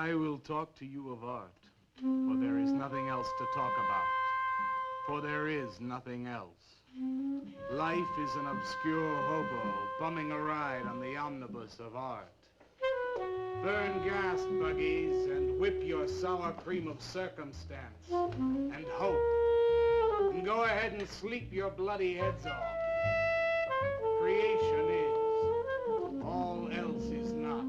I will talk to you of art, for there is nothing else to talk about. For there is nothing else. Life is an obscure hobo bumming a ride on the omnibus of art. Burn gas buggies and whip your sour cream of circumstance and hope. And go ahead and sleep your bloody heads off. Creation is. All else is not.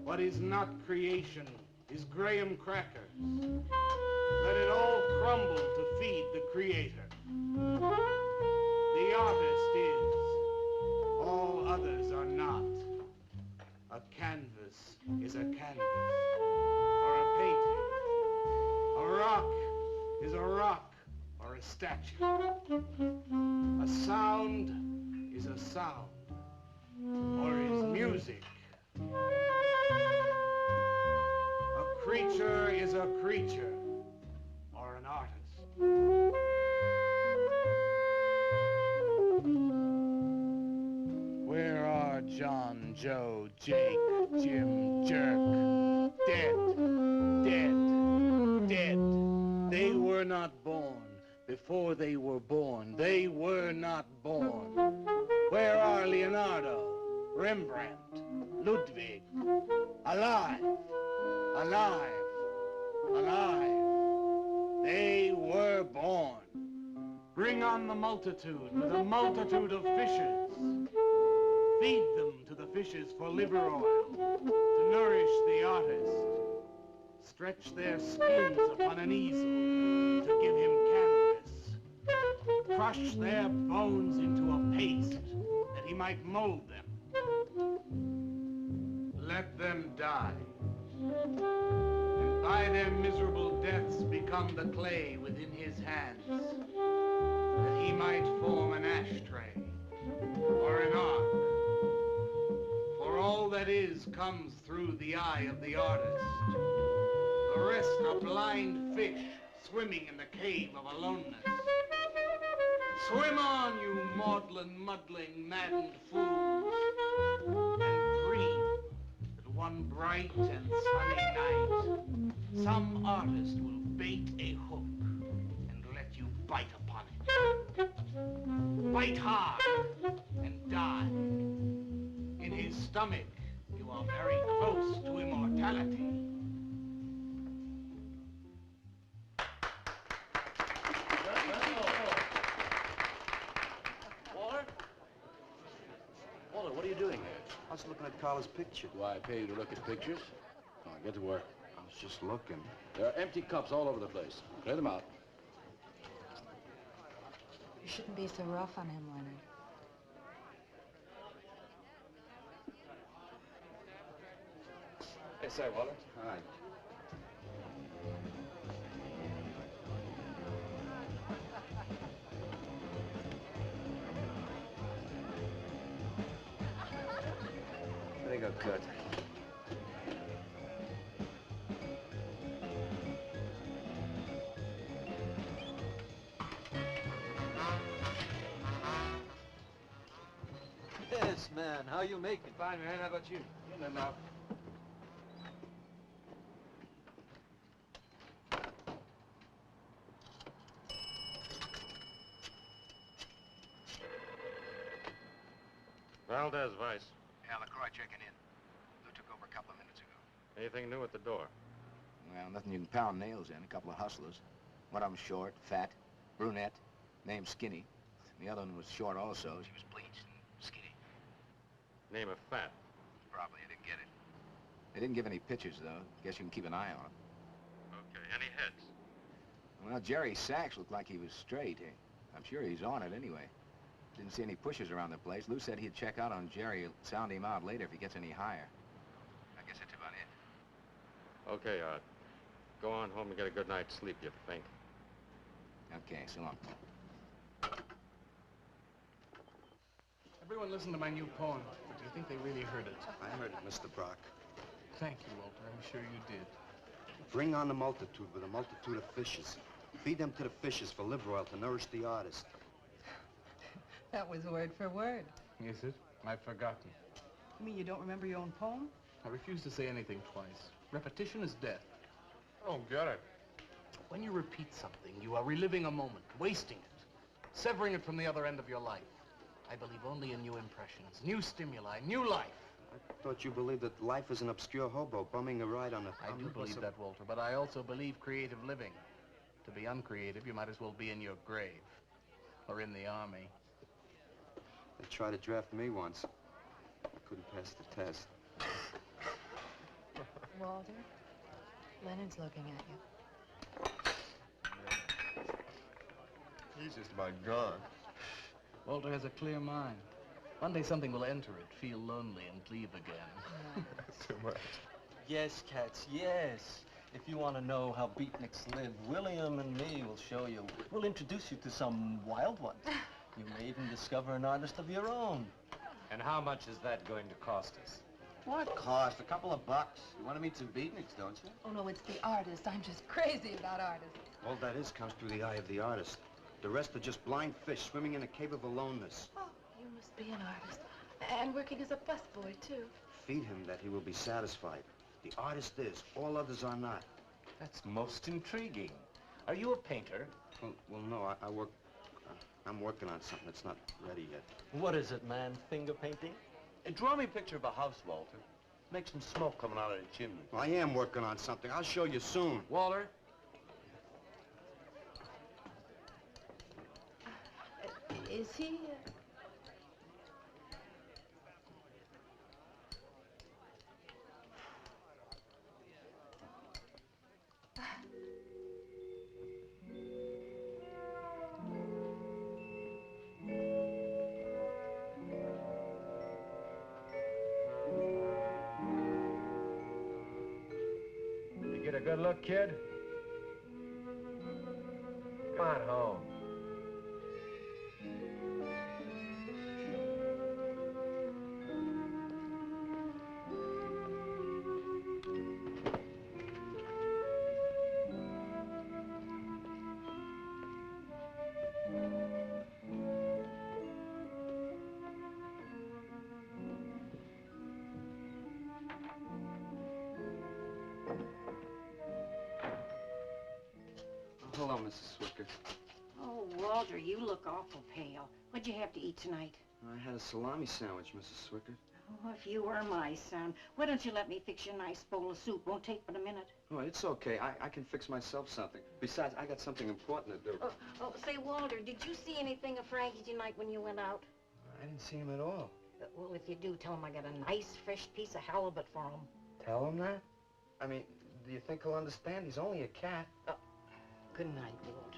What is not creation is graham crackers. Let it all crumble to feed the creator. The artist is. All others are not. A canvas is a canvas, or a painting. A rock is a rock, or a statue. A sound is a sound, or is music. A creature is a creature, or an artist. Where are John, Joe, Jake, Jim, Jerk? Dead, dead, dead. They were not born. Before they were born, they were not born. Where are Leonardo, Rembrandt, Ludwig? Alive, alive, alive. They were born. Bring on the multitude with a multitude of fishes. Feed them to the fishes for liver oil, to nourish the artist. Stretch their skins upon an easel to give him canvas. Crush their bones into a paste that he might mold them. Let them die. And by their miserable deaths become the clay within his hands, that he might form an ashtray or an ark. For all that is comes through the eye of the artist. The rest are blind fish swimming in the cave of aloneness. Swim on, you maudlin, muddling, maddened fools, and dream that one bright and sunny night, some artist will bait a hook and let you bite upon it. Bite hard and die. In his stomach, you are very close to immortality. Walter? Walter, what are you doing here? I was looking at Carla's picture. Why, I pay you to look at pictures? Come on, get to work. I was just looking. There are empty cups all over the place. Clear them out. You shouldn't be so rough on him, Leonard. Hey, say, Walter. Hi. There you go, Kurt. Yes, man. How you making? Fine, man. How about you? In and out. Valdez, Vice. Yeah, LaCroix checking in. Lou took over a couple of minutes ago. Anything new at the door? Well, nothing you can pound nails in. A couple of hustlers. One of them short, fat, brunette, named Skinny. The other one was short also. She was bleached and skinny. Name of Fat. Probably I didn't get it. They didn't give any pictures, though. Guess you can keep an eye on them. Okay, any heads? Well, Jerry Sachs looked like he was straight. I'm sure he's on it anyway. Didn't see any pushers around the place. Lou said he'd check out on Jerry, sound him out later if he gets any higher. I guess that's about it. Okay, Art. Go on home and get a good night's sleep, you think. Okay, so long. Everyone listen to my new poem. But do you think they really heard it? I heard it, Mr. Brock. Thank you, Walter. I'm sure you did. Bring on the multitude with a multitude of fishes. Feed them to the fishes for liver oil to nourish the artist. That was word for word. Is it? I've forgotten. You mean you don't remember your own poem? I refuse to say anything twice. Repetition is death. I don't get it. When you repeat something, you are reliving a moment, wasting it, severing it from the other end of your life. I believe only in new impressions, new stimuli, new life. I thought you believed that life is an obscure hobo bumming a ride on a... I do believe that, Walter, but I also believe creative living. To be uncreative, you might as well be in your grave or in the army. They tried to draft me once. I couldn't pass the test. Walter, Leonard's looking at you. He's just about gone. Walter has a clear mind. One day something will enter it, feel lonely, and leave again. Too much. Yes, cats, yes. If you want to know how beatniks live, William and me will show you. We'll introduce you to some wild ones. You may even discover an artist of your own. And how much is that going to cost us? What cost? A couple of bucks. You want to meet some beatniks, don't you? Oh, no, it's the artist. I'm just crazy about artists. All that is comes through the eye of the artist. The rest are just blind fish swimming in a cave of aloneness. Oh, you must be an artist. And working as a busboy, too. Feed him that he will be satisfied. The artist is. All others are not. That's most intriguing. Are you a painter? Well, no, I work... I'm working on something that's not ready yet. What is it, man? Finger painting? Draw me a picture of a house, Walter. Make some smoke coming out of the chimney. Well, I am working on something. I'll show you soon. Walter? Is he... You get a good look, kid? Come on home. Hello, Mrs. Swicker. Oh, Walter, you look awful pale. What'd you have to eat tonight? I had a salami sandwich, Mrs. Swicker. Oh, if you were my son, why don't you let me fix you a nice bowl of soup? Won't take but a minute. Oh, it's okay. I can fix myself something. Besides, I got something important to do. Say, Walter, did you see anything of Frankie tonight when you went out? I didn't see him at all. Well, if you do, tell him I got a nice, fresh piece of halibut for him. Tell him that? I mean, do you think he'll understand? He's only a cat. Good night, Walter.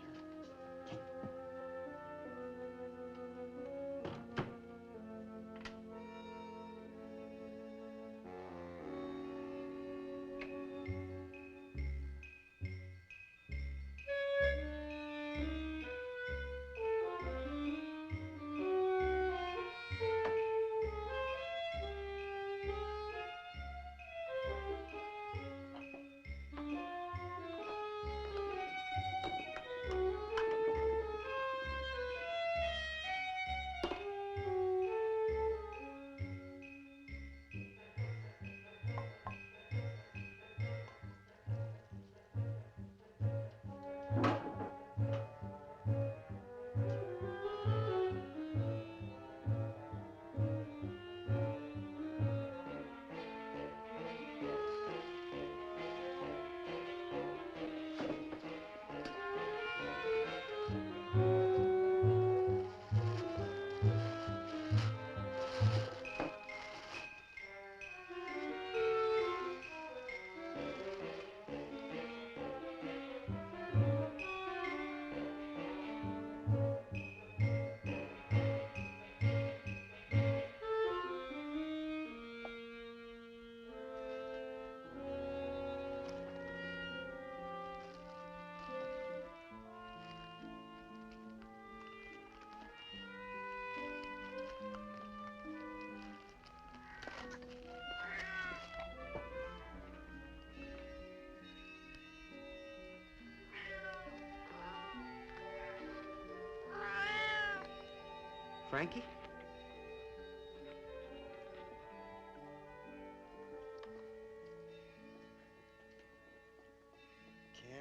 Frankie?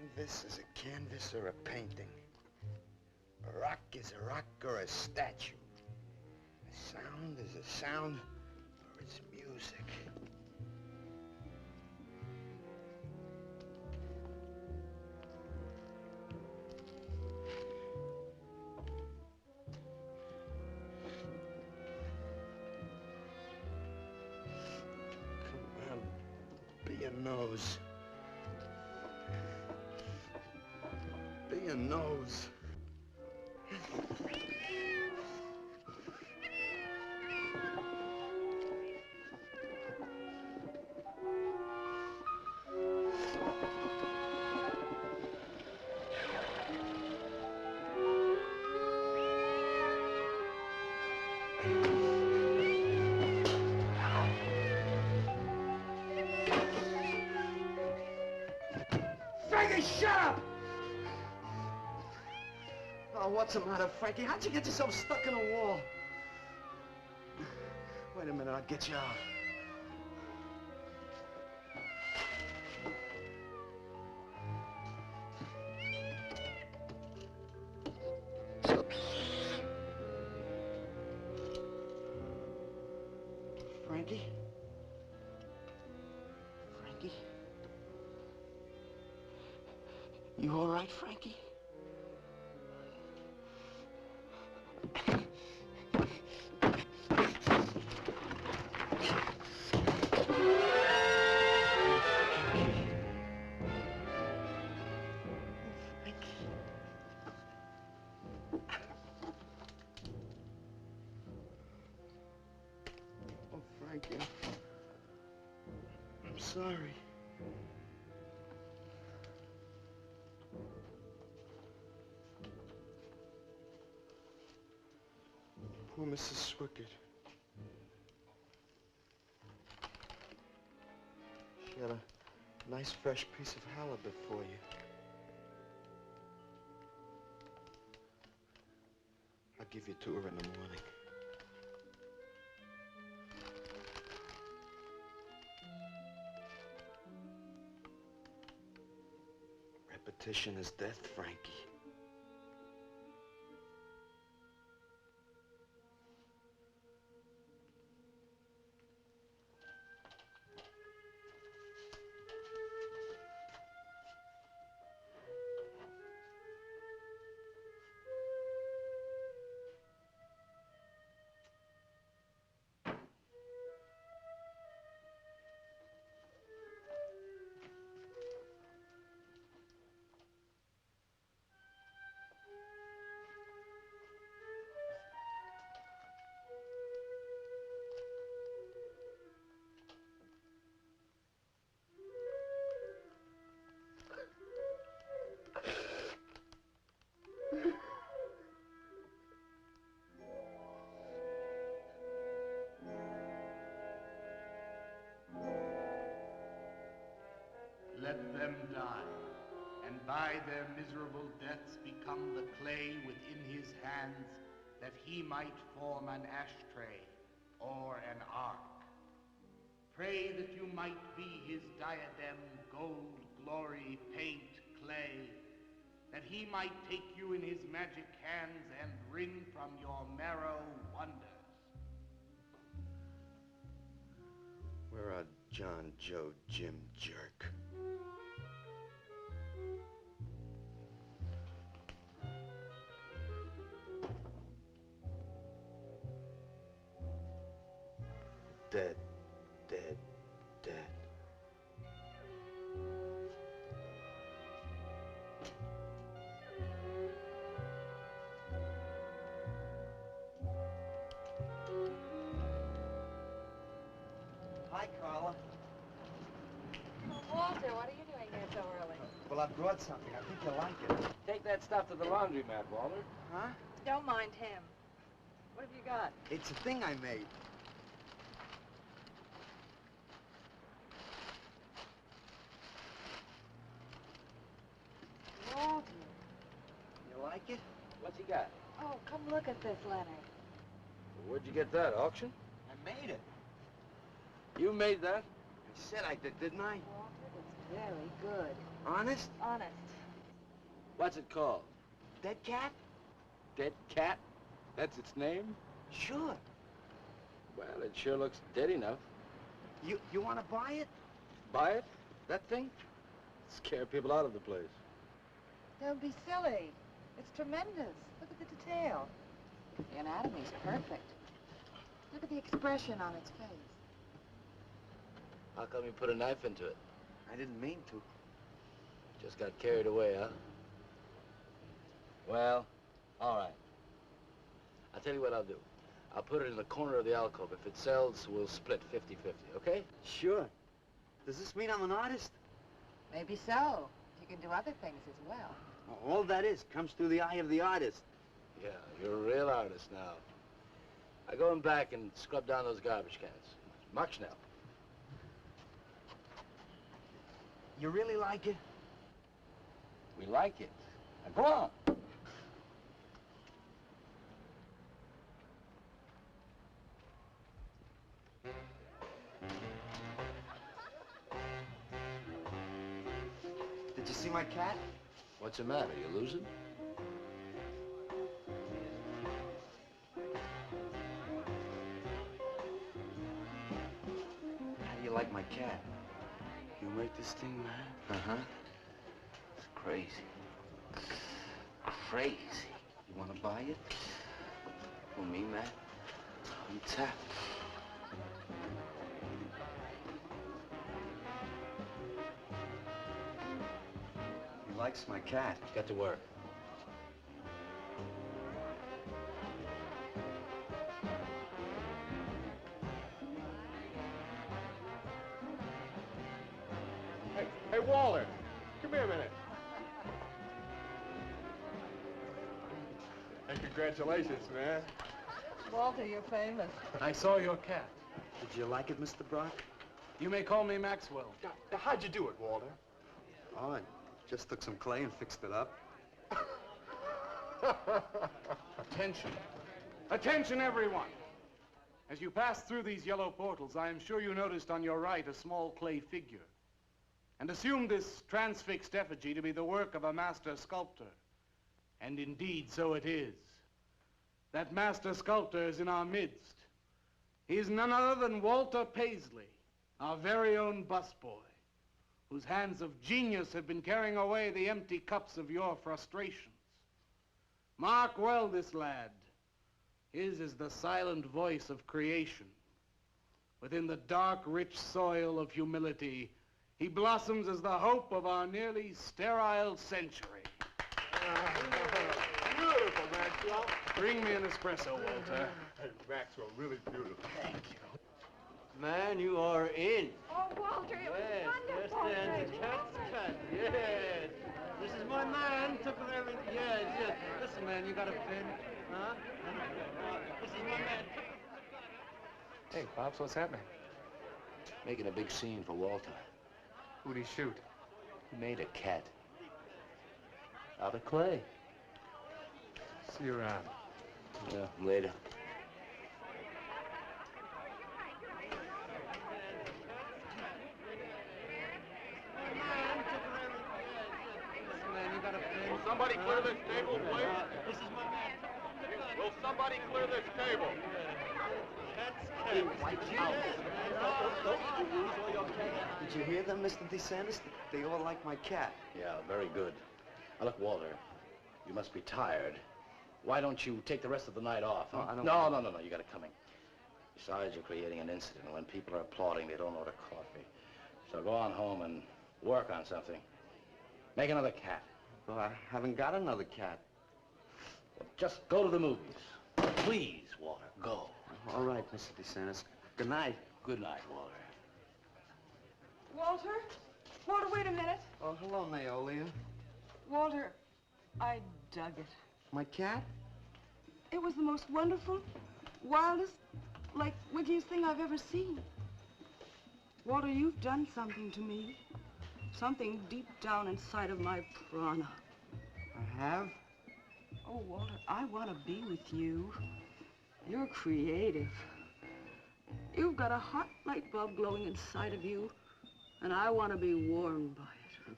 canvas is a canvas or a painting. A rock is a rock or a statue. A sound is a sound or it's music. Come on, be a nose. Be a nose. Frankie, shut up! Oh, what's the matter, Frankie? How'd you get yourself stuck in a wall? Wait a minute, I'll get you out. Frankie? Frankie? You all right, Frankie? Oh, Frankie, I'm sorry. Poor Mrs. Swickett. She had a nice fresh piece of halibut for you. I'll give you to her in the morning. Repetition is death, Frankie. Let them die, and by their miserable deaths become the clay within his hands, that he might form an ashtray or an ark. Pray that you might be his diadem, gold, glory, paint, clay, that he might take you in his magic hands and wring from your marrow wonders. Where are John, Joe, Jim, Jerk? Dead, dead, dead. Hi, Carla. Walter, what are you doing here so early? Well, I brought something. I think you'll like it. Take that stuff to the laundromat, Walter. Huh? Don't mind him. What have you got? It's a thing I made. Walter. You like it? What's he got? Oh, come look at this letter. Where'd you get that, auction? I made it. You made that? I said I did, didn't I? Walter, it's very good. Honest? Honest. What's it called? Dead cat? Dead cat? That's its name? Sure. Well, it sure looks dead enough. You want to buy it? Buy it? That thing? Scare people out of the place. Don't be silly. It's tremendous. Look at the detail. The anatomy's perfect. Look at the expression on its face. How come you put a knife into it? I didn't mean to. Just got carried away, huh? Well, all right. I'll tell you what I'll do. I'll put it in the corner of the alcove. If it sells, we'll split 50-50, okay? Sure. Does this mean I'm an artist? Maybe so. You can do other things as well. All that is comes through the eye of the artist. Yeah, you're a real artist now. I go in back and scrub down those garbage cans. March now. You really like it? We like it. Now go on. Did you see my cat? What's the matter? You losing? How do you like my cat? You make this thing, man? Uh-huh. It's crazy. Crazy. You want to buy it? For me, man? I'm tapped. He likes my cat. Get to work. Hey, Walter, come here a minute. Hey, congratulations, man. Walter, you're famous. I saw your cat. Did you like it, Mr. Brock? You may call me Maxwell. Now, how'd you do it, Walter? Oh, I just took some clay and fixed it up. Attention. Attention, everyone. As you pass through these yellow portals, I am sure you noticed on your right a small clay figure, and assumed this transfixed effigy to be the work of a master sculptor. And indeed, so it is. That master sculptor is in our midst. He is none other than Walter Paisley, our very own busboy, whose hands of genius have been carrying away the empty cups of your frustrations. Mark well this lad. His is the silent voice of creation. Within the dark, rich soil of humility, he blossoms as the hope of our nearly sterile century. Beautiful, Maxwell. Bring me an espresso, Walter. Hey, Maxwell, really beautiful. Thank you. Man, you are in. Oh, Walter, it was Yes, wonderful. yes, the cat's cut. Yes. This is my man. Took him everything. Yes, yes. Listen, man, you got a pin? Huh? This is my man. Hey, Pops, what's happening? Making a big scene for Walter. Who'd he shoot? He made a cat. Out of clay. See you around. Yeah, later. Will somebody clear this table, please? This is my man. Will somebody clear this table? Did you hear them, Mr. DeSantis? They all like my cat. Yeah, very good. Now, look, Walter, you must be tired. Why don't you take the rest of the night off? Huh? Oh, I don't... No, you gotta come in. Besides, you're creating an incident. When people are applauding, they don't order coffee. So go on home and work on something. Make another cat. Well, I haven't got another cat. Well, just go to the movies. Please, Walter, go. All right, Mr. DeSantis. Good night. Good night, Walter. Walter? Walter, wait a minute. Oh, hello, Naolia. Walter, I dug it. My cat? It was the most wonderful, wildest, like, wittiest thing I've ever seen. Walter, you've done something to me. Something deep down inside of my prana. I have? Oh, Walter, I want to be with you. You're creative. You've got a hot light bulb glowing inside of you, and I want to be warmed by it.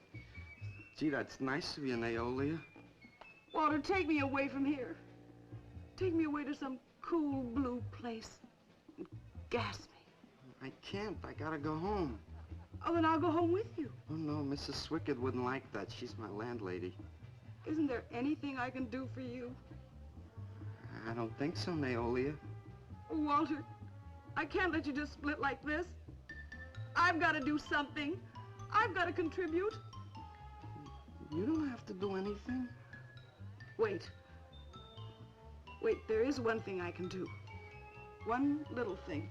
Gee, that's nice of you, Naolia. Walter, take me away from here. Take me away to some cool blue place. Gas me. I can't. I gotta go home. Oh, then I'll go home with you. Oh, no, Mrs. Swickard wouldn't like that. She's my landlady. Isn't there anything I can do for you? I don't think so, Naolia. Oh, Walter, I can't let you just split like this. I've got to do something. I've got to contribute. You don't have to do anything. Wait. Wait, there is one thing I can do. One little thing.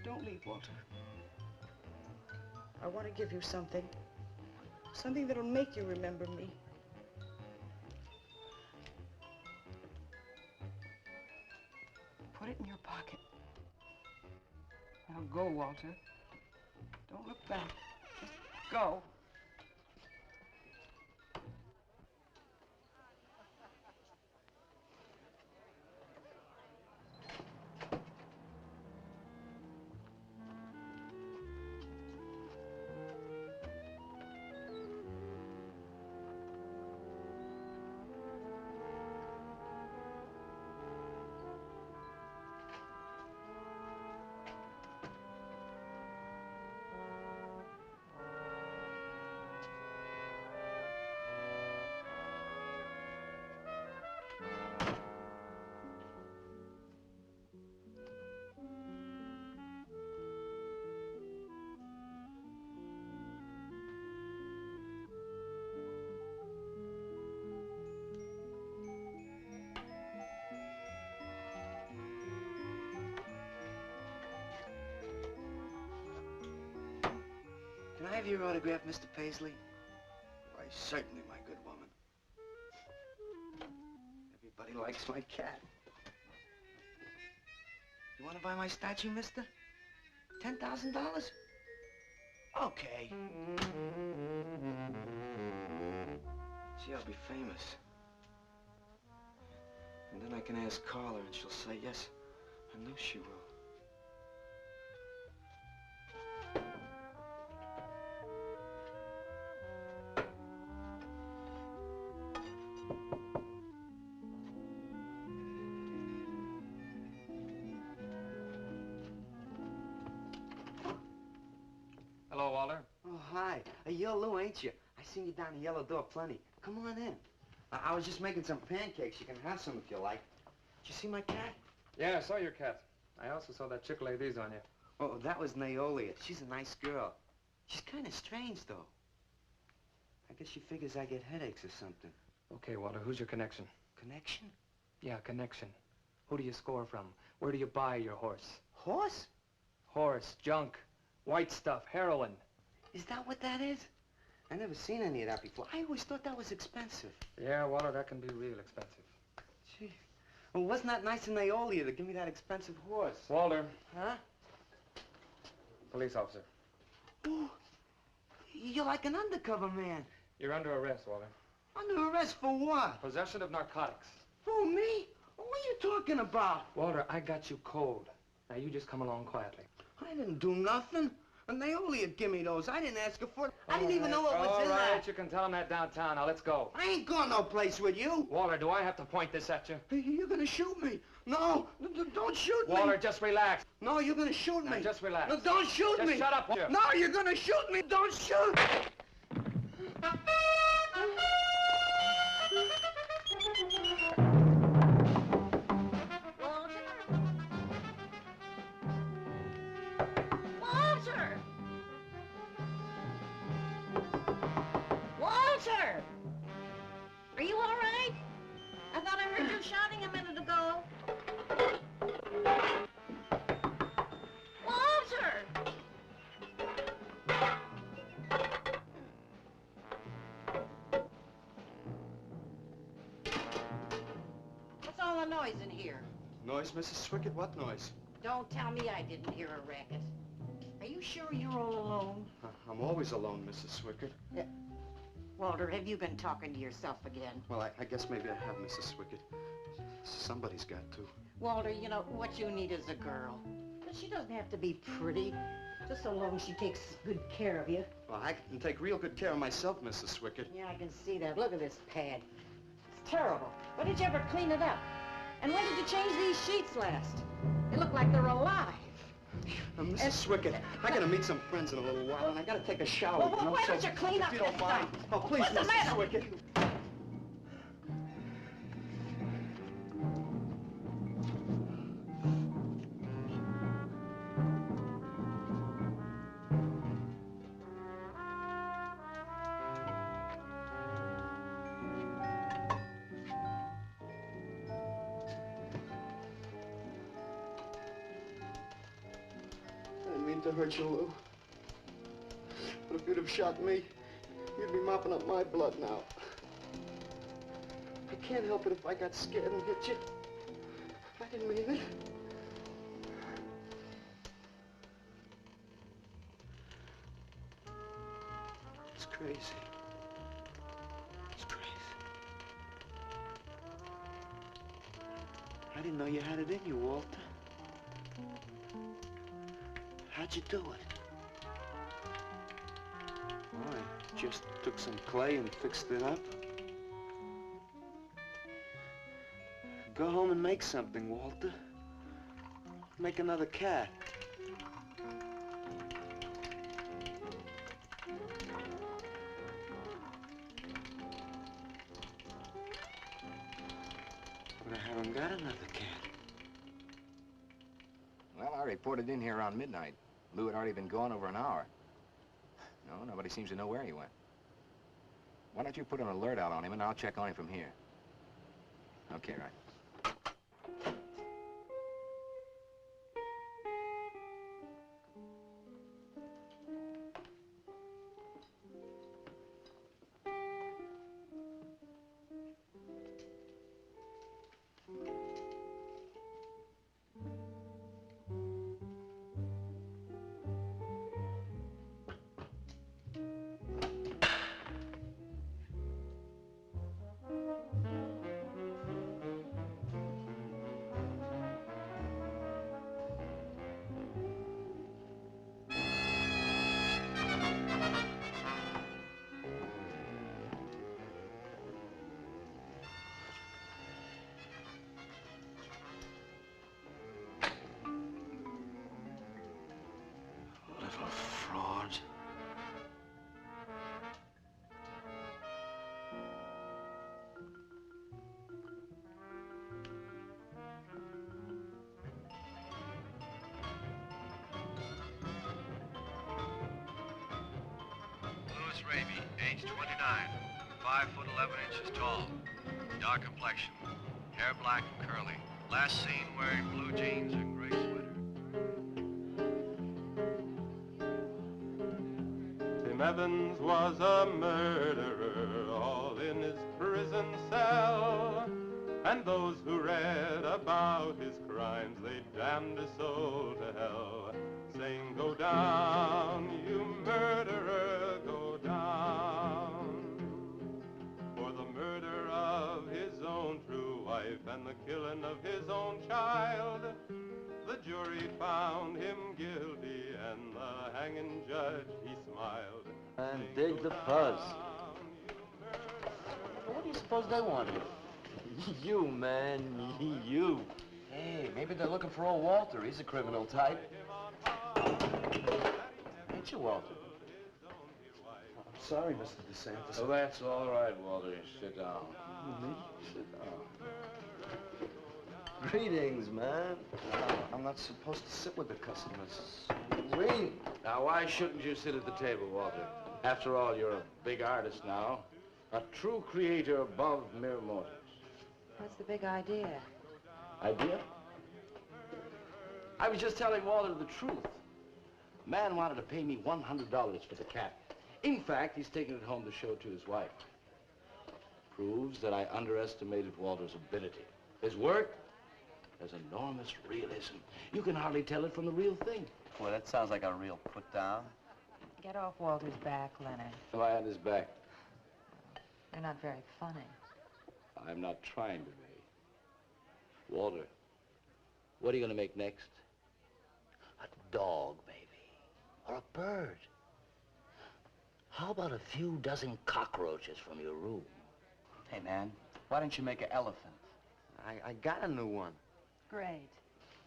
Don't leave, Walter. I want to give you something. Something that'll make you remember me. Put it in your pocket. Now go, Walter. Don't look back. Just go. Can I have your autograph, Mr. Paisley? Why, certainly, my good woman. Everybody likes my cat. You want to buy my statue, mister? $10,000? Okay. Gee, I'll be famous. And then I can ask Carla, and she'll say yes. I know she will. Hello, Walter. Oh, hi. You're Lou, ain't you? I seen you down the yellow door plenty. Come on in. I was just making some pancakes. You can have some if you like. Did you see my cat? Yeah, I saw your cat. I also saw that chick lay these on you. Oh, that was Naolia. She's a nice girl. She's kind of strange, though. I guess she figures I get headaches or something. Okay, Walter, who's your connection? Connection? Yeah, connection. Who do you score from? Where do you buy your horse? Horse? Horse, junk, white stuff, heroin. Is that what that is? I never seen any of that before. I always thought that was expensive. Yeah, Walter, that can be real expensive. Gee. Well, wasn't that nice of Naolia to give me that expensive horse? Walter. Huh? Police officer. Oh, you're like an undercover man. You're under arrest, Walter. Under arrest for what? Possession of narcotics. Who, me? What are you talking about? Walter, I got you cold. Now you just come along quietly. I didn't do nothing. And Naolia give me those. I didn't ask her for it. I didn't even know what was in All right, that. you can tell him that downtown. Now let's go. I ain't going no place with you. Walter, do I have to point this at you? You're gonna shoot me. No, don't shoot me. Walter, just relax. No, you're gonna shoot me. Now, just relax. No, don't shoot Just me. shut up, Walter. No, you're gonna shoot me. Don't shoot. Walter! Walter! Are you all right? I thought I heard you shouting a minute ago. Walter! What's all the noise in here? Noise, Mrs. Swickard? What noise? Don't tell me I didn't hear a racket. Are you sure you're all alone? I'm always alone, Mrs. Swickard. Walter, have you been talking to yourself again? Well, I guess maybe I have, Mrs. Swickard. Somebody's got to. Walter, you know, what you need is a girl. But she doesn't have to be pretty, just so long as she takes good care of you. Oh, I can take real good care of myself, Mrs. Swicket. Yeah, I can see that. Look at this pad. It's terrible. When did you ever clean it up? And when did you change these sheets last? They look like they're alive. Mrs. Swicket, I gotta meet some friends in a little while, and I gotta take a shower. Well, you know, why so don't you clean up if you this don't mind. stuff? Oh, please, What's the Mrs. matter? Swicket. I didn't mean to hurt you, Lou. But if you'd have shot me, you'd be mopping up my blood now. I can't help it if I got scared and hit you. I didn't mean it. It's crazy. It's crazy. I didn't know you had it in you, Walter. How'd you do it? Oh, I just took some clay and fixed it up. Go home and make something, Walter. Make another cat. But I haven't got another cat. Well, I reported in here around midnight. Lou had already been gone over an hour. No, nobody seems to know where he went. Why don't you put an alert out on him, and I'll check on him from here. Okay, right. Little fraud. Louis Raby, age 29, 5 foot 11 inches tall, dark complexion, hair black and curly. Last seen wearing blue jeans and gray sweater. Tim Evans was a murderer, all in his prison cell. And those who read about his crimes, they damned his soul to hell, saying, "Go down, you murderer, go down." For the murder of his own true wife and the killing of his own child, the jury found him guilty, and the hanging judge, he smiled. And dig the fuzz. What do you suppose they want here? You, man, you. Hey, maybe they're looking for old Walter. He's a criminal type. Ain't you, Walter? I'm sorry, Mr. DeSantis. Oh, that's all right, Walter. Sit down. Me? Sit down. Greetings, man. I'm not supposed to sit with the customers. Green. Now, why shouldn't you sit at the table, Walter? After all, you're a big artist now. A true creator above mere mortals. What's the big idea? Idea? I was just telling Walter the truth. Man wanted to pay me $100 for the cat. In fact, he's taking it home to show to his wife. Proves that I underestimated Walter's ability. His work has enormous realism. You can hardly tell it from the real thing. Boy, that sounds like a real put down. Get off Walter's back, Leonard. Am I on his back? You're not very funny. I'm not trying to be. Walter, what are you going to make next? A dog, maybe. Or a bird. How about a few dozen cockroaches from your room? Hey, man, why don't you make an elephant? I got a new one. Great.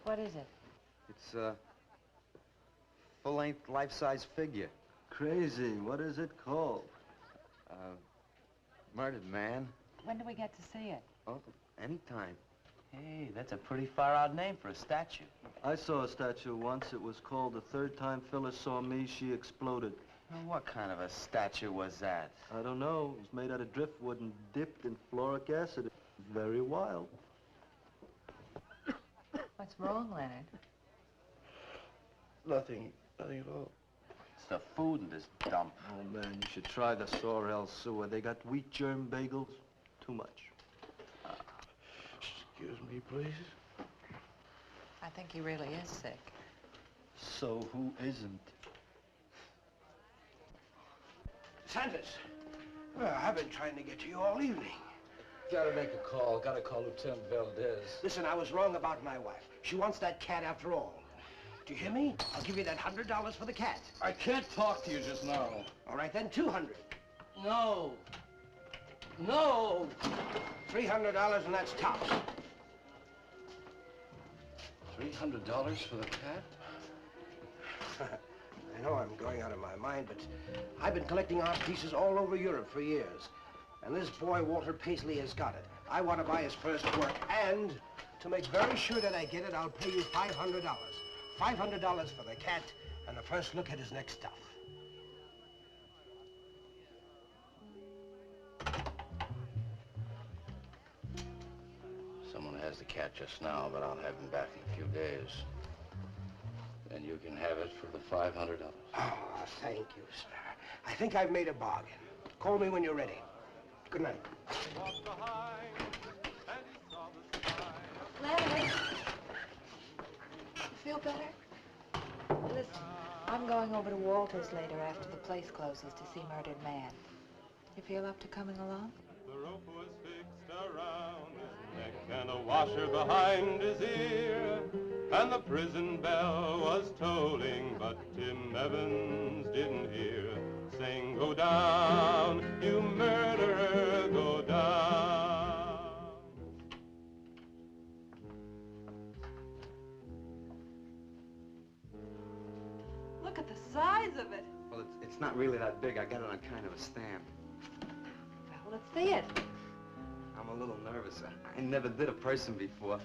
What is it? It's a full-length, life-size figure. Crazy. What is it called? Murdered man. When do we get to see it? Oh, anytime. Hey, that's a pretty far-out name for a statue. I saw a statue once. It was called The Third Time Phyllis Saw Me, She Exploded. Now, what kind of a statue was that? I don't know. It was made out of driftwood and dipped in fluoric acid. Very wild. What's wrong, Leonard? Nothing at all. It's the food in this dump. Oh, man, you should try the Sorrel sewer. They got wheat germ bagels. Too much. Excuse me, please. I think he really is sick. So who isn't? Sanders, well, I've been trying to get to you all evening. Gotta make a call. Gotta call Lieutenant Valdez. Listen, I was wrong about my wife. She wants that cat after all. Do you hear me? I'll give you that $100 for the cat. I can't talk to you just now. All right, then, $200. No. No! $300, and that's tops. $300 for the cat? I know I'm going out of my mind, but I've been collecting art pieces all over Europe for years. And this boy, Walter Paisley, has got it. I want to buy his first work, and to make very sure that I get it, I'll pay you $500. $500 for the cat, and the first look at his next stuff. Someone has the cat just now, but I'll have him back in a few days. Then you can have it for the $500. Oh, thank you, sir. I think I've made a bargain. Call me when you're ready. Good night. Leonard. You feel better? Listen, I'm going over to Walter's later after the place closes to see Murdered Man. You feel up to coming along? The rope was fixed around his neck and a washer behind his ear, and the prison bell was tolling, but Tim Evans didn't hear. Saying, go down, you murderer, go down. Look at the size of it. Well, it's not really that big. I got it on kind of a stand. Well, let's see it. I'm a little nervous. I never did a person before.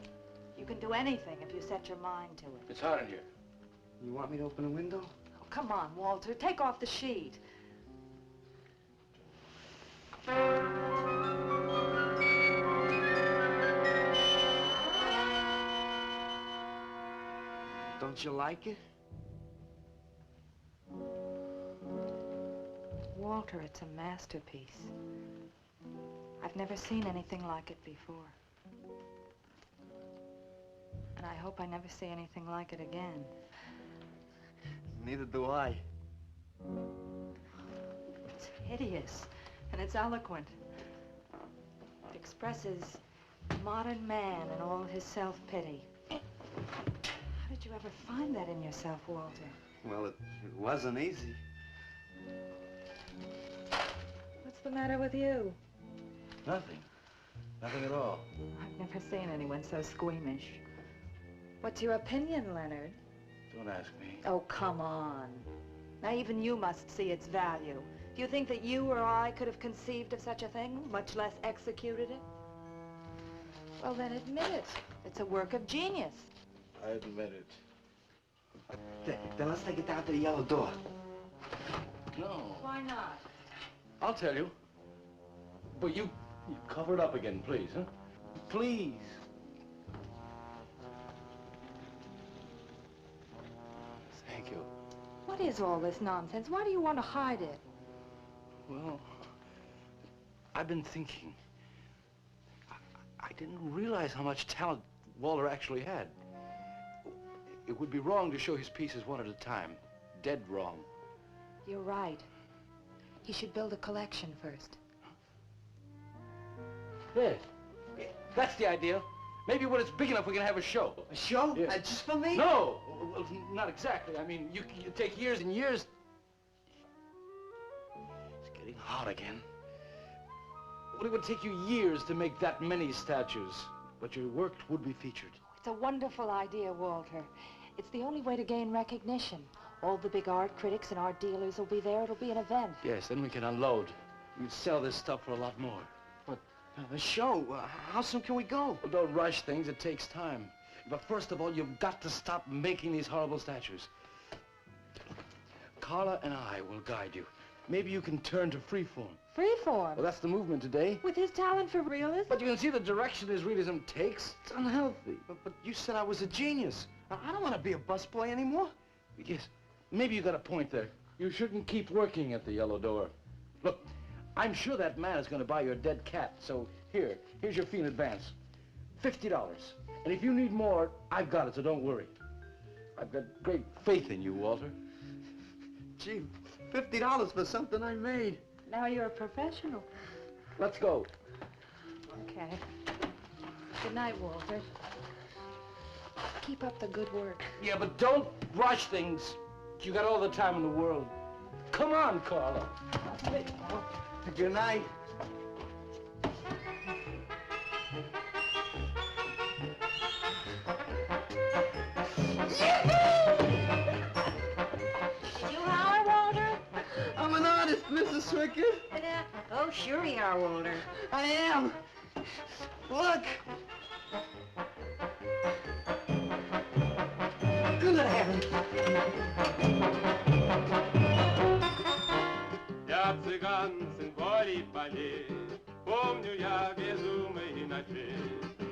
You can do anything if you set your mind to it. It's hot in here. You want me to open a window? Oh, come on, Walter. Take off the sheet. Don't you like it? Walter, it's a masterpiece. I've never seen anything like it before. And I hope I never see anything like it again. Neither do I. It's hideous, and it's eloquent. It expresses modern man and all his self-pity. How did you ever find that in yourself, Walter? Well, it wasn't easy. What's the matter with you? Nothing. Nothing at all. I've never seen anyone so squeamish. What's your opinion, Leonard? Don't ask me. Oh, come on. Now, even you must see its value. Do you think that you or I could have conceived of such a thing, much less executed it? Well, then admit it. It's a work of genius. I admit it. Then let's take it down to the yellow door. No. Why not? I'll tell you. But you cover it up again, please, huh? Please. Thank you. What is all this nonsense? Why do you want to hide it? Well, I've been thinking. I didn't realize how much talent Walter actually had. It would be wrong to show his pieces one at a time. Dead wrong. You're right. He should build a collection first. Yes. That's the idea. Maybe when it's big enough, we can have a show. A show? Yes. Just for me? No! Well, not exactly. I mean, you take years and years. getting hot again. Well, it would take you years to make that many statues, but your work would be featured. It's a wonderful idea, Walter. It's the only way to gain recognition. All the big art critics and art dealers will be there. It'll be an event. Yes, then we can unload. We'd sell this stuff for a lot more. But the show, how soon can we go? Well, don't rush things. It takes time. But first of all, you've got to stop making these horrible statues. Carla and I will guide you. Maybe you can turn to freeform. Freeform? Well, that's the movement today. With his talent for realism? But you can see the direction his realism takes. It's unhealthy. But you said I was a genius. I don't want to be a busboy anymore. Yes, maybe you got a point there. You shouldn't keep working at the Yellow Door. Look, I'm sure that man is going to buy your dead cat, so here's your fee in advance. $50. And if you need more, I've got it, so don't worry. I've got great faith in you, Walter. Gee, $50 for something I made. Now you're a professional. Let's go. Okay. Good night, Walter. Keep up the good work. Yeah, but don't rush things. You got all the time in the world. Come on, Carla. Good night. You are, Walter? I'm an artist, Mrs. Swickett. Oh, sure you are, Walter. I am. Look. Good heavens. Я цыган, сын воли полей, помню я безумные ночи,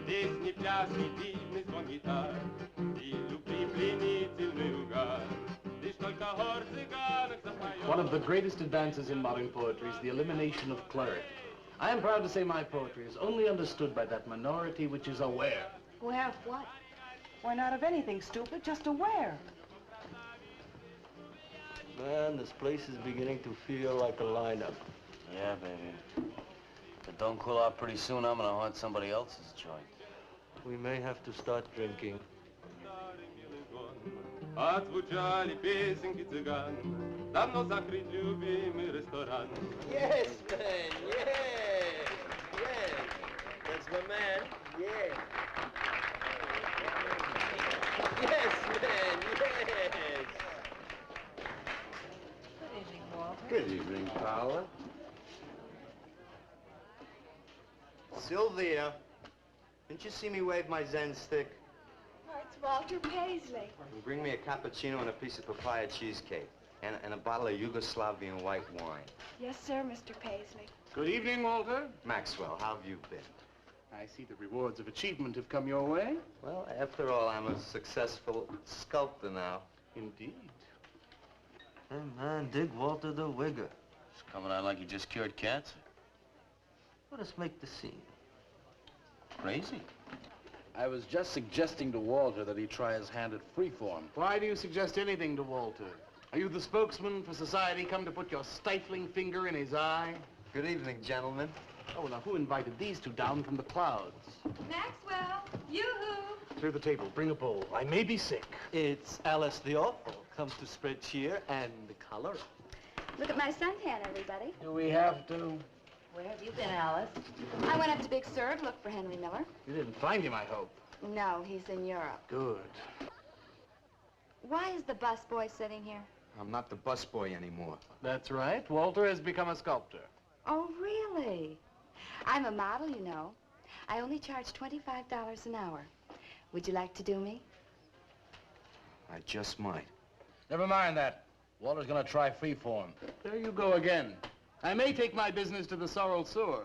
песни, пляски, дивный звон гитар и любви пленительный угар. Лишь только хор цыганок запоет. One of the greatest advances in modern poetry is the elimination of clarity. I am proud to say my poetry is only understood by that minority which is aware. Aware of what? Why, not of anything, stupid, just aware. Man, this place is beginning to feel like a lineup. Yeah, baby. If it don't cool out pretty soon, I'm gonna haunt somebody else's joint. We may have to start drinking. Отзвучали песенки цыган, давно закрыт любимый ресторан. Yes, man, yes, yes. That's my man, yeah. Yes, man, yes. Good evening, Walter. Good evening, Paula. Sylvia, didn't you see me wave my Zen stick? Oh, it's Walter Paisley. Bring me a cappuccino and a piece of papaya cheesecake. And a bottle of Yugoslavian white wine. Yes, sir, Mr. Paisley. Good evening, Walter. Maxwell, how have you been? I see the rewards of achievement have come your way. Well, after all, I'm a successful sculptor now. Indeed. Hey, man, dig Walter the Wigger. It's coming out like you just cured cancer. Let us make the scene. Crazy. I was just suggesting to Walter that he try his hand at freeform. Why do you suggest anything to Walter? Are you the spokesman for society come to put your stifling finger in his eye? Good evening, gentlemen. Oh, now who invited these two down from the clouds? Maxwell, yoo-hoo. Clear the table, bring a bowl. I may be sick. It's Alice the Awful, comes to spread cheer and color. Look at my suntan, everybody. Do we have to? Where have you been, Alice? I went up to Big Sur to look for Henry Miller. You didn't find him, I hope. No, he's in Europe. Good. Why is the busboy sitting here? I'm not the busboy anymore. That's right. Walter has become a sculptor. Oh, really? I'm a model, you know. I only charge $25 an hour. Would you like to do me? I just might. Never mind that. Walter's gonna try freeform. There you go again. I may take my business to the Sorrel Sewer.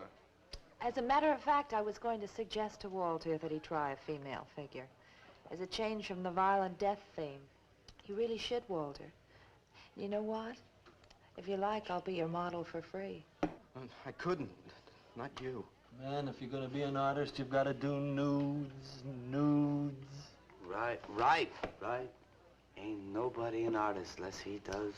As a matter of fact, I was going to suggest to Walter that he try a female figure. As a change from the violent death theme. He really should, Walter. You know what? If you like, I'll be your model for free. I couldn't. Not you. Man, if you're gonna be an artist, you've got to do nudes, nudes. Right. Ain't nobody an artist unless he does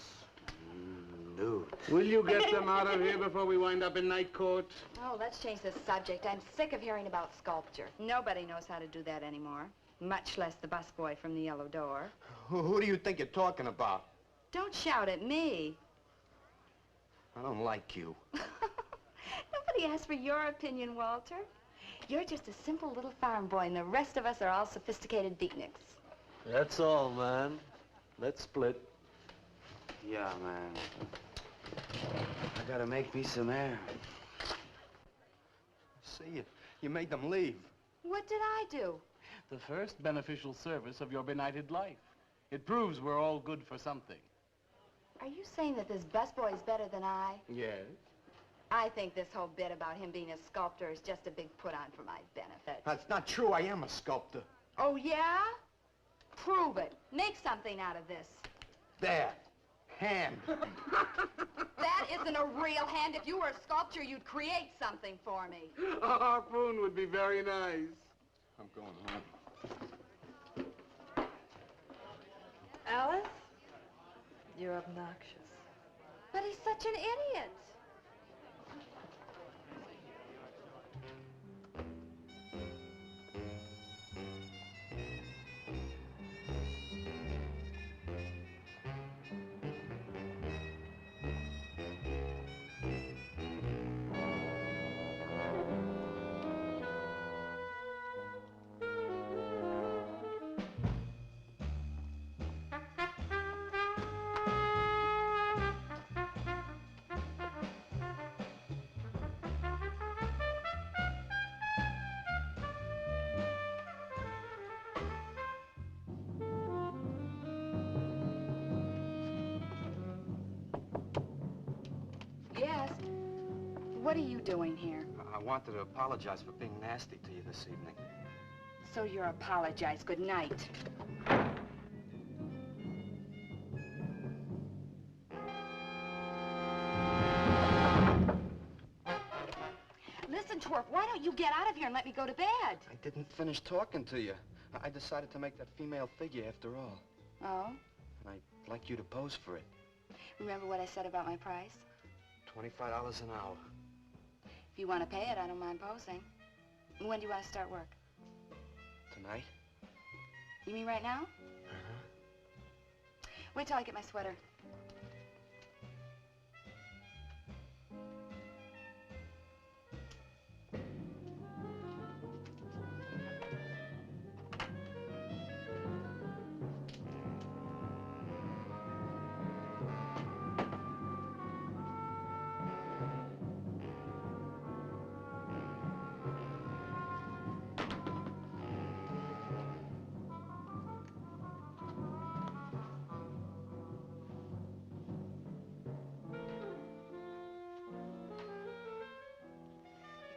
nudes. Will you get them out of here before we wind up in night court? Oh, let's change the subject. I'm sick of hearing about sculpture. Nobody knows how to do that anymore, much less the busboy from the Yellow Door. Who do you think you're talking about? Don't shout at me. I don't like you. Nobody asked for your opinion, Walter. You're just a simple little farm boy, and the rest of us are all sophisticated beatniks. That's all, man. Let's split. Yeah, man. I gotta make me some air. See, you made them leave. What did I do? The first beneficial service of your benighted life. It proves we're all good for something. Are you saying that this busboy is better than I? Yes. I think this whole bit about him being a sculptor is just a big put-on for my benefit. That's not true. I am a sculptor. Oh, yeah? Prove it. Make something out of this. There. Hand. That isn't a real hand. If you were a sculptor, you'd create something for me. A harpoon would be very nice. I'm going home. Alice? You're obnoxious. But he's such an idiot. Yes. What are you doing here? I wanted to apologize for being nasty to you this evening. So you're apologize. Good night. Listen, Twerp, why don't you get out of here and let me go to bed? I didn't finish talking to you. I decided to make that female figure after all. Oh? And I'd like you to pose for it. Remember what I said about my price? $25 an hour. If you want to pay it, I don't mind posing. When do you want to start work? Tonight? You mean right now? Wait till I get my sweater.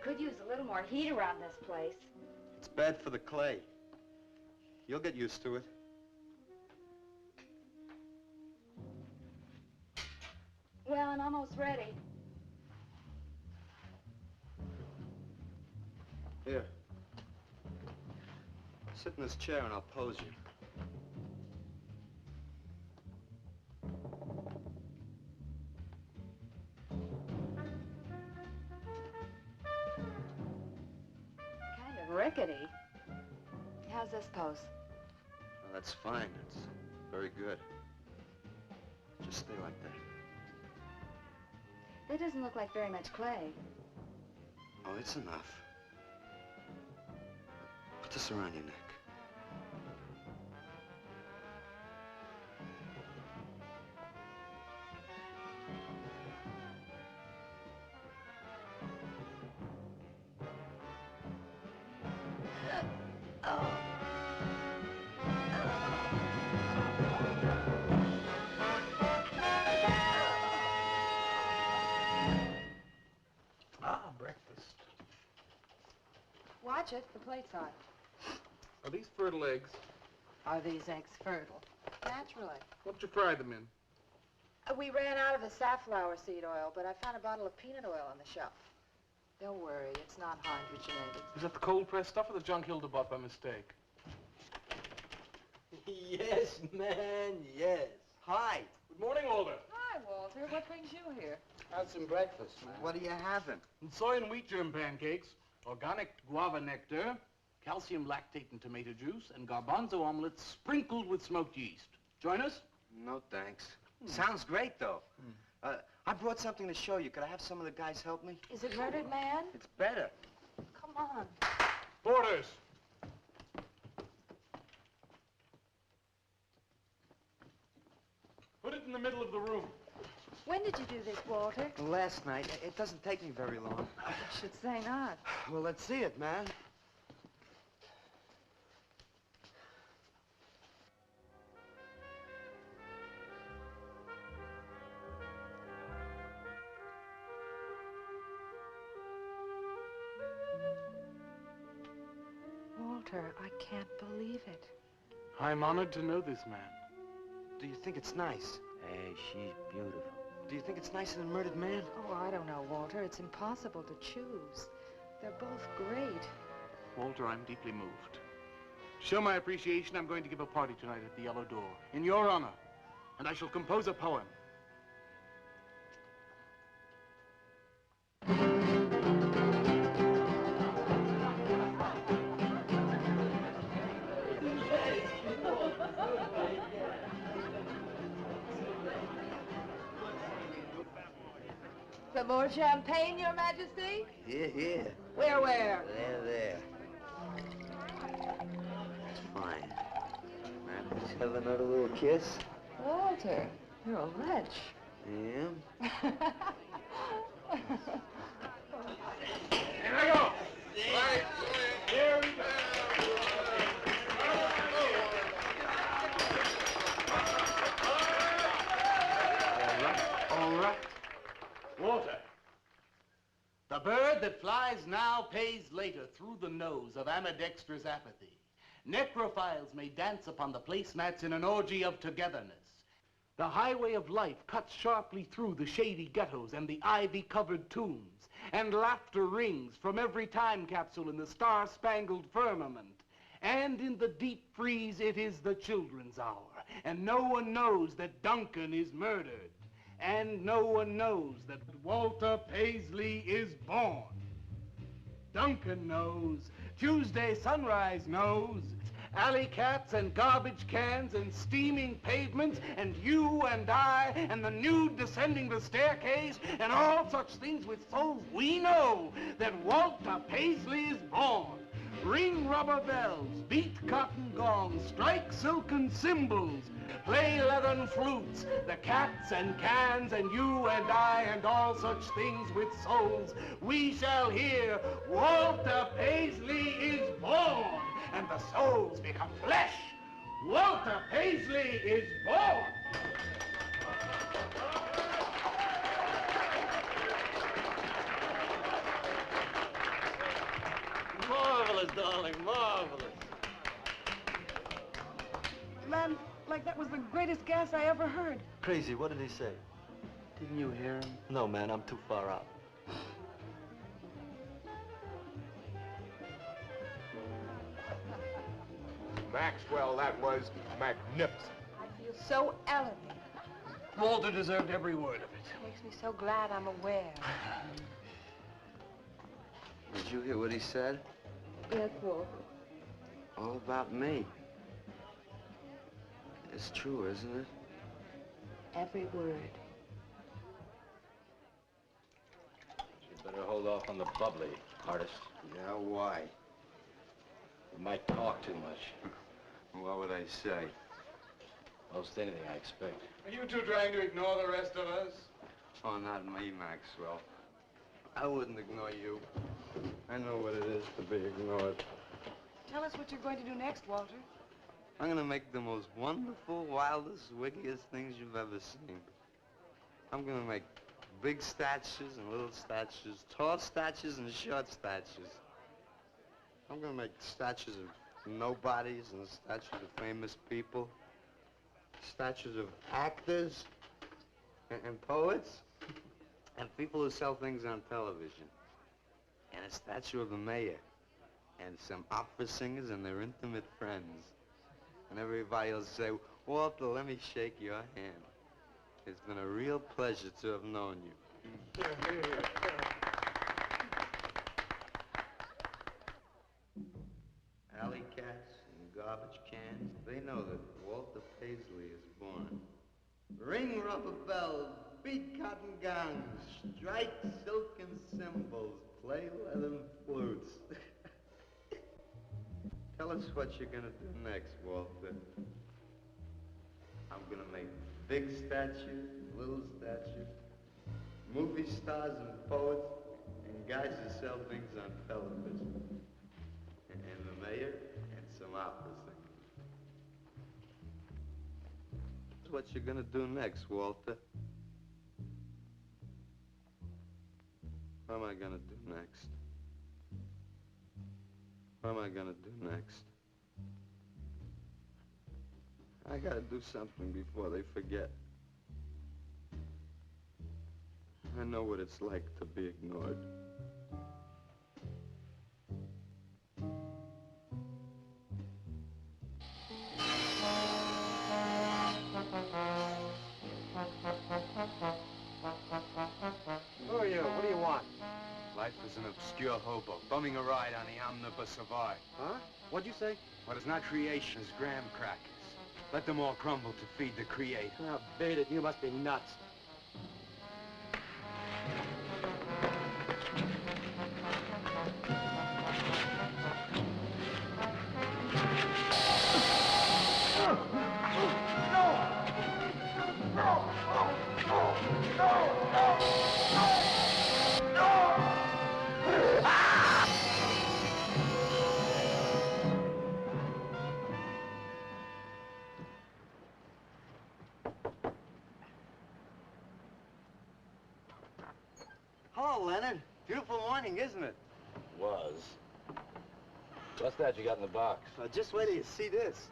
Could use a little more heat around this place. It's bad for the clay. You'll get used to it. Well, I'm almost ready. Here. Sit in this chair and I'll pose you. Rickety. How's this pose? Well, that's fine. It's very good. Just stay like that. That doesn't look like very much clay. Oh, it's enough. Put this around your neck. Breakfast. Watch it. The plate's hot. Are these fertile eggs? Are these eggs fertile? Naturally. What did you fry them in? We ran out of the safflower seed oil, but I found a bottle of peanut oil on the shelf. Don't worry, it's not hydrogenated. Is that the cold-pressed stuff or the junk Hilda bought by mistake? Yes, man, yes. Hi. Good morning, Walter. Hi, Walter. What brings you here? Had some breakfast, man. What are you having? Soy and wheat germ pancakes, organic guava nectar, calcium lactate and tomato juice, and garbanzo omelets sprinkled with smoked yeast. Join us? No, thanks. Sounds great, though. I brought something to show you. Could I have some of the guys help me? Is it Murdered Man? It's better. Come on. Orders! Put it in the middle of the room. When did you do this, Walter? Last night. It doesn't take me very long. I should say not. Well, let's see it, man. Walter, I can't believe it. I'm honored to know this man. Do you think it's nice? Hey, she's beautiful. Do you think it's nicer than Murdered Man? Oh, I don't know, Walter. It's impossible to choose. They're both great. Walter, I'm deeply moved. To show my appreciation, I'm going to give a party tonight at the Yellow Door, in your honor. And I shall compose a poem. Some more champagne, Your Majesty? Here. Where? There. It's fine. Man, please have another little kiss. Walter, you're a wretch. Yeah? Here I go! Right. Here we go! All right. Walter. The bird that flies now pays later through the nose of ambidextrous apathy. Necrophiles may dance upon the placemats in an orgy of togetherness. The highway of life cuts sharply through the shady ghettos and the ivy-covered tombs, and laughter rings from every time capsule in the star-spangled firmament. And in the deep freeze, it is the children's hour, and no one knows that Duncan is murdered. And no one knows that Walter Paisley is born. Duncan knows. Tuesday Sunrise knows. Alley cats and garbage cans and steaming pavements and you and I and the nude descending the staircase and all such things with souls, we know that Walter Paisley is born. Ring rubber bells, beat cotton gongs, strike silken cymbals, play leathern flutes, the cats and cans and you and I and all such things with souls. We shall hear Walter Paisley is born, and the souls become flesh. Walter Paisley is born. Marvelous, darling, marvelous. Man, like that was the greatest gas I ever heard. Crazy, what did he say? Didn't you hear him? No, man, I'm too far out. Maxwell, that was magnificent. I feel so elevated. Walter deserved every word of it. Makes me so glad I'm aware. Did you hear what he said? Yes, Walter. All about me. It's true, isn't it? Every word. You'd better hold off on the bubbly, artist. Yeah, why? You might talk too much. What would I say? Most anything, I expect. Are you two trying to ignore the rest of us? Oh, not me, Maxwell. I wouldn't ignore you. I know what it is to be ignored. Tell us what you're going to do next, Walter. I'm gonna make the most wonderful, wildest, wickedest things you've ever seen. I'm gonna make big statues and little statues, tall statues and short statues. I'm gonna make statues of nobodies and statues of famous people, statues of actors and poets and people who sell things on television, and a statue of the mayor and some opera singers and their intimate friends. And everybody will say, Walter, let me shake your hand. It's been a real pleasure to have known you. Alley cats and garbage cans, they know that Walter Paisley is born. Ring rubber bells, beat cotton gongs, strike silken cymbals, play leathern flutes. Tell us what you're gonna do next, Walter. I'm gonna make big statues, little statues, movie stars and poets, and guys who sell things on television. And the mayor and some opera singers. That's what you're gonna do next, Walter. What am I gonna do next? What am I gonna do next? I gotta do something before they forget. I know what it's like to be ignored. Who are you? What do you want? Life is an obscure hobo, bumming a ride on the omnibus of art. Huh? What'd you say? What is not creation is graham crackers. Let them all crumble to feed the creator. Oh, beat it. You must be nuts. Hello, Leonard. Beautiful morning, isn't it? Was. What's that you got in the box? Just wait till you see this.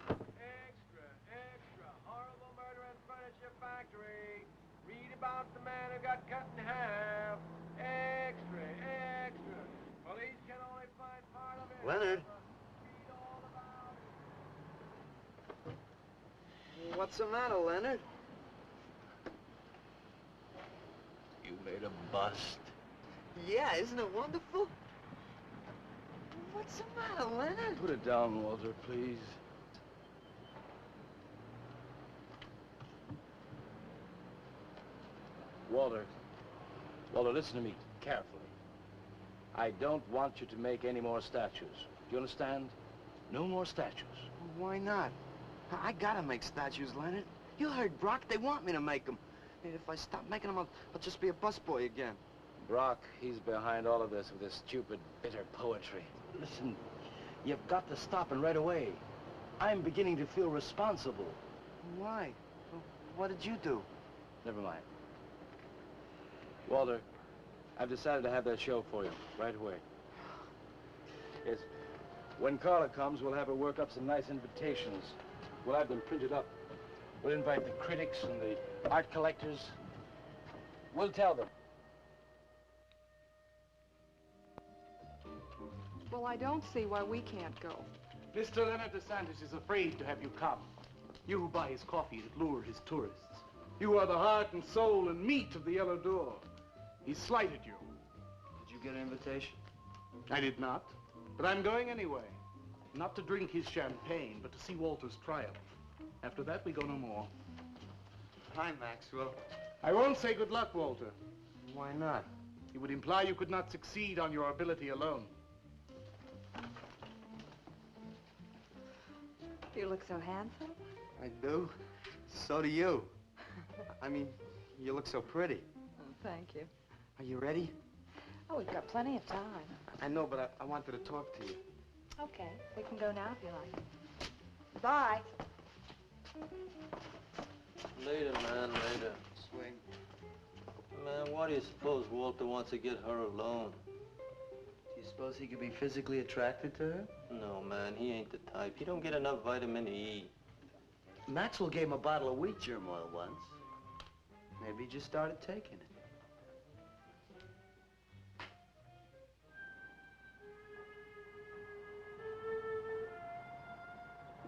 Extra, extra, horrible murder in furniture factory. Read about the man who got cut in half. Extra, extra. Police can only find part of it. Leonard. Read all about it. What's the matter, Leonard? You made a bust. Yeah, isn't it wonderful? What's the matter, Leonard? Put it down, Walter, please. Walter, listen to me carefully. I don't want you to make any more statues. Do you understand? No more statues. Why not? I gotta make statues, Leonard. You heard Brock. They want me to make them. If I stop making them, I'll just be a busboy again. Brock, he's behind all of this with his stupid, bitter poetry. Listen, you've got to stop and right away. I'm beginning to feel responsible. Why? What did you do? Never mind. Walter, I've decided to have that show for you right away. Yes. When Carla comes, we'll have her work up some nice invitations. We'll have them printed up. We'll invite the critics and the art collectors. We'll tell them. Well, I don't see why we can't go. Mr. Leonard DeSantis is afraid to have you come. You who buy his coffee that lure his tourists. You are the heart and soul and meat of the Yellow Door. He slighted you. Did you get an invitation? I did not, but I'm going anyway. Not to drink his champagne, but to see Walter's triumph. After that, we go no more. Hi, Maxwell. I won't say good luck, Walter. Why not? It would imply you could not succeed on your ability alone. You look so handsome. I do. So do you. I mean, you look so pretty. Oh, thank you. Are you ready? Oh, we've got plenty of time. I know, but I wanted to talk to you. Okay, we can go now if you like. Bye. Later, man, later. Swing. Man, why do you suppose Walter wants to get her alone? Do you suppose he could be physically attracted to her? No, man, he ain't the type. He don't get enough vitamin E. Maxwell gave him a bottle of wheat germ oil once. Maybe he just started taking it.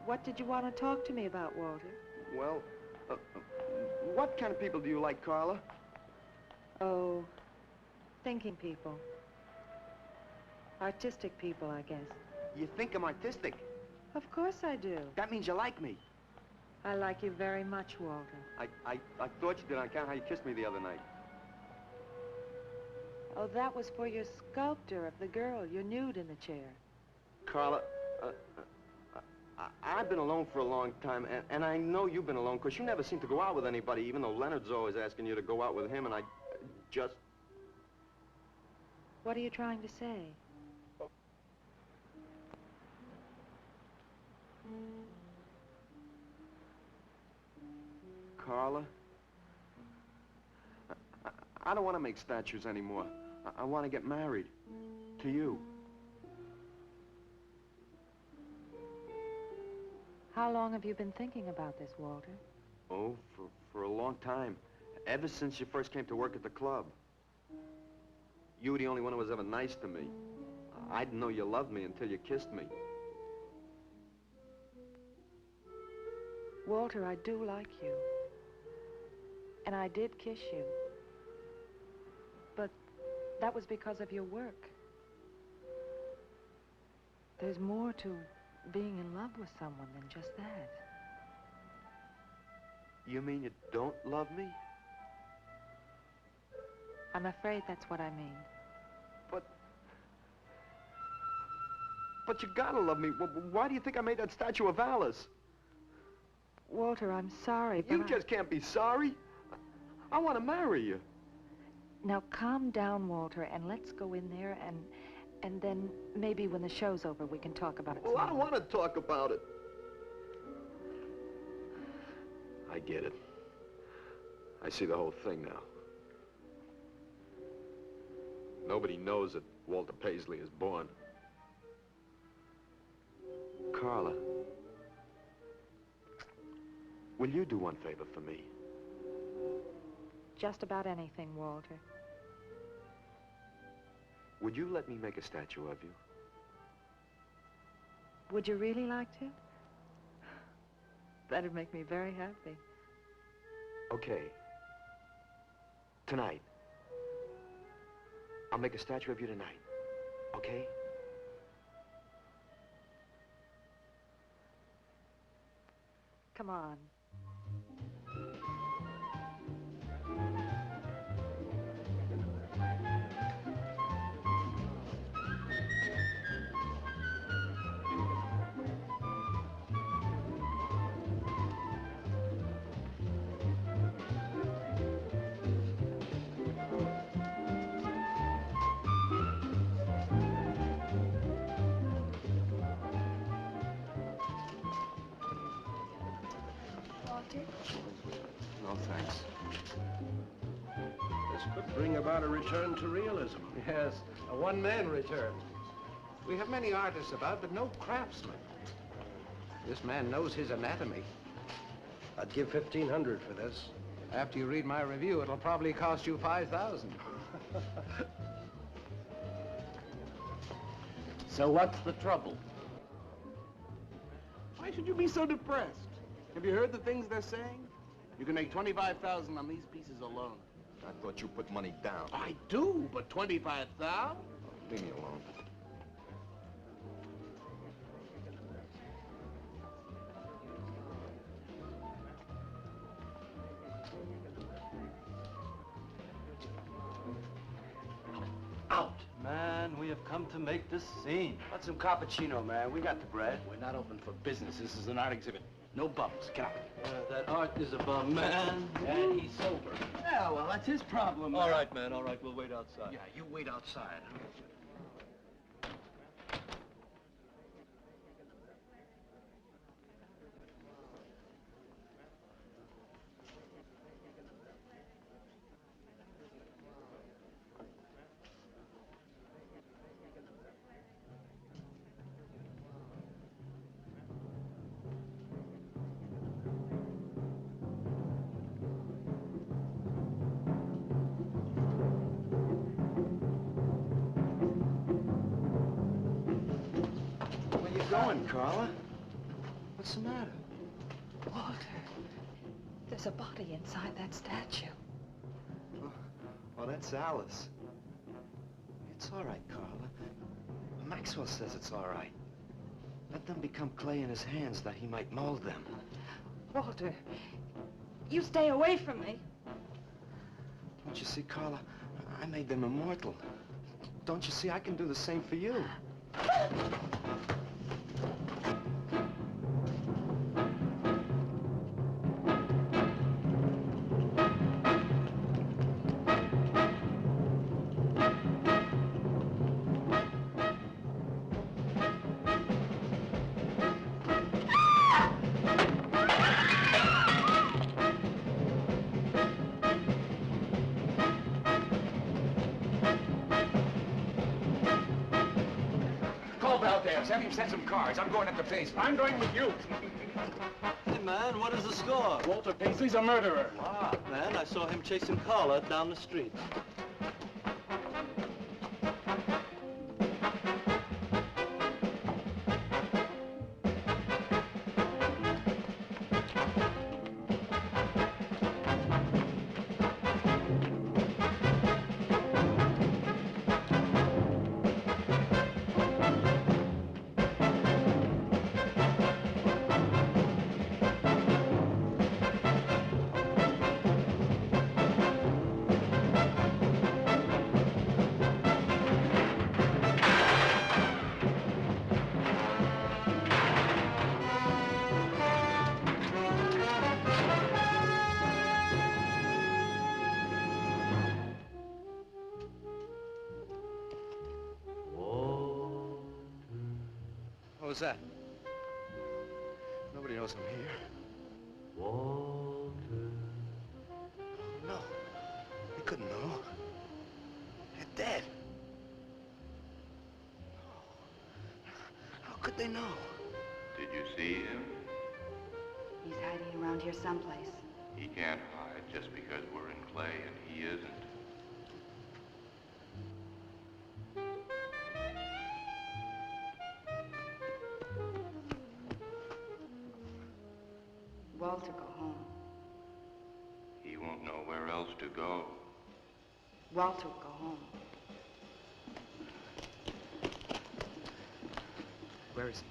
What did you want to talk to me about, Walter? Well, what kind of people do you like, Carla? Oh, thinking people. Artistic people, I guess. You think I'm artistic? Of course I do. That means you like me. I like you very much, Walter. I thought you did on account of how you kissed me the other night. Oh, that was for your sculpture of the girl, your nude in the chair. Carla, I've been alone for a long time, and I know you've been alone, because you never seem to go out with anybody, even though Leonard's always asking you to go out with him, and I just... What are you trying to say? Carla, I don't want to make statues anymore. I want to get married. To you. How long have you been thinking about this, Walter? Oh, for a long time. Ever since you first came to work at the club. You were the only one who was ever nice to me. I didn't know you loved me until you kissed me. Walter, I do like you. And I did kiss you. But that was because of your work. There's more to being in love with someone than just that. You mean you don't love me? I'm afraid that's what I mean. But you gotta love me. Why do you think I made that statue of Alice? Walter, I'm sorry, but You just can't be sorry. I want to marry you. Now, calm down, Walter, and let's go in there and then maybe when the show's over we can talk about it. Well, I don't want to talk about it. I get it. I see the whole thing now. Nobody knows that Walter Paisley is born. Carla, will you do one favor for me? Just about anything, Walter. Would you let me make a statue of you? Would you really like to? That'd make me very happy. Okay. Tonight. I'll make a statue of you tonight. Okay? Come on. No, thanks. This could bring about a return to realism. Yes, a one-man return. We have many artists about, but no craftsmen. This man knows his anatomy. I'd give $1,500 for this. After you read my review, it'll probably cost you $5,000. So what's the trouble? Why should you be so depressed? Have you heard the things they're saying? You can make $25,000 on these pieces alone. I thought you put money down. I do, but $25,000? Leave me alone. Out! Man, we have come to make this scene. Want some cappuccino, man? We got the bread. We're not open for business. This is an art exhibit. No bums. Get out. That art is a bum, man. And he's sober. Yeah, well, that's his problem, All right, man, all right. We'll wait outside. Yeah, you wait outside. Where you going, Carla? What's the matter? Walter, there's a body inside that statue. Oh, that's Alice. It's all right, Carla. Maxwell says it's all right. Let them become clay in his hands that he might mold them. Walter, you stay away from me. Don't you see, Carla? I made them immortal. Don't you see, I can do the same for you. Have him send some cars. I'm going up the basement. I'm going with you. Hey, man, what is the score? Walter Paisley's a murderer. Ah, man, I saw him chasing Carla down the street. What was that? Nobody knows I'm here. Walter. No. They couldn't know. They're dead. No. How could they know? Did you see him? He's hiding around here someplace. He can't hide just because we're in clay and he isn't. Walter, go home. He won't know where else to go. Walter, go home. Where is he?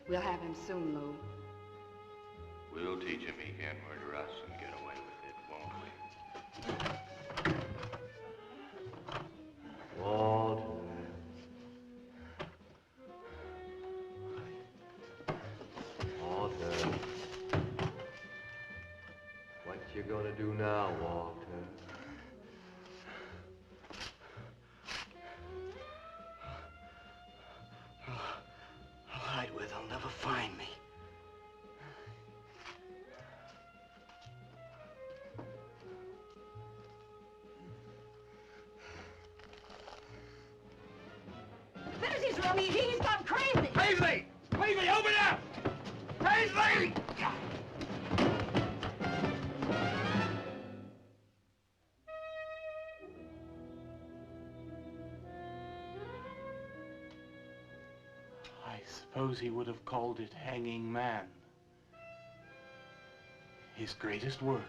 We'll have him soon, Lou. We'll teach him he can't murder us and get away with it, won't we? Walter. Walter. What you gonna do now, Walter? I'll hide where they'll never find me. There's his rummy. He's gone crazy. Paisley! Paisley, open up! Paisley! I suppose he would have called it Hanging Man. His greatest work.